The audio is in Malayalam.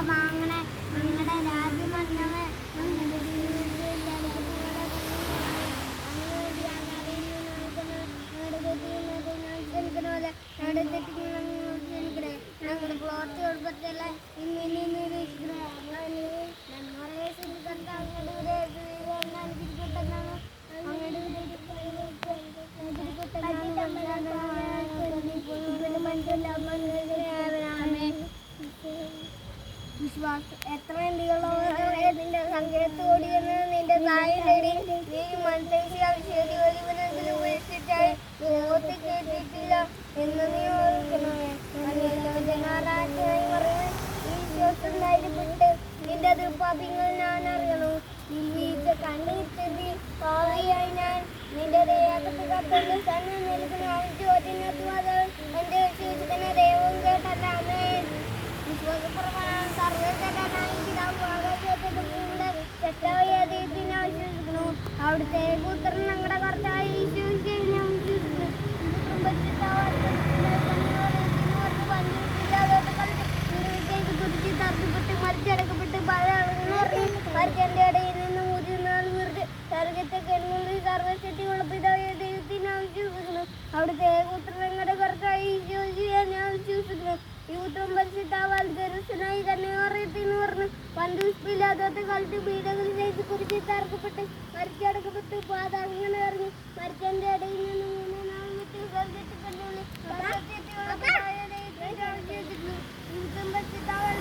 വാങ്ങണേ നിങ്ങളുടെ രാജ്യം വന്നവൻ ഞങ്ങളുടെ പ്ലോട്ട് കുടുംബത്തിലെ വിശ്വാസം എത്ര നിന്റെ സങ്കേതത്ത് ഓടിയെന്ന് നിന്റെ തായി നേടി നീ മനസ്സിലാക്കി ആവശ്യം ഒരുവനെങ്കിലും ഉപേക്ഷിച്ചായി ലോകത്തിൽ കേട്ടിട്ടില്ല എന്ന് നീ ഓർക്കണമേ. ജനാരാജ്ഞായി മറിഞ്ഞ് ഈ വിശ്വാസം ധൈര്യപ്പെട്ട് നിന്റെ ദുർപ്പാപ്യങ്ങൾ ഞാൻ അറിയണു. ഈ വീഴ്ച കണ്ണീർത്തി ഭാവിയായി ഞാൻ നിന്റെ ദയാകത്ത് കത്തുന്ന തന്നെ നിൽക്കുന്ന ചോദ്യത്തിനകത്തുവാദം എന്റെ ശീർഷകനെ ദൈവം കേട്ടല്ലാമേ. വിശ്വാസപ്രമാണം സർവ്വജനായി ആവശ്യസിക്കുന്നു. അവിടുത്തെ പുത്രൻ ഞങ്ങളുടെ കർത്താവായി ഞാൻ വിശ്വസിക്കുന്നു. കുറിച്ച് തർക്കപ്പെട്ട് മരിച്ചടക്കപ്പെട്ട് മരിച്ചെന്റെ ഇടയിൽ നിന്നും സർഗത്തെ സർവശക്തിയുള്ള പിതാവായ ദൈവത്തിന് ഞാൻ വിശ്വസിക്കുന്നു. അവിടുത്തെ പുത്രൻ ഞങ്ങളുടെ കർത്താവായി ഞാൻ വിശ്വസിക്കുന്നു. ഈ ഉത്തരം പരിശുദ്ധാവാൽ ഗരുസനായി തന്നെ അറിയത്തിന് പറഞ്ഞു പണ്ടുഷ്പില്ലാത്ത കാലത്ത് പീഡകൾ ചെയ്ത് കുറിച്ച് തർക്കപ്പെട്ട് മരിച്ചടക്കപ്പെട്ട് പാതാളങ്ങൾ ഇറങ്ങി മരിച്ചെന്റെ ഇടയിൽ നിന്ന് 3 നാൾ വിട്ട് സ്വർഗത്തിൽ കണ്ടുള്ളി പരിശുദ്ധാവാൽ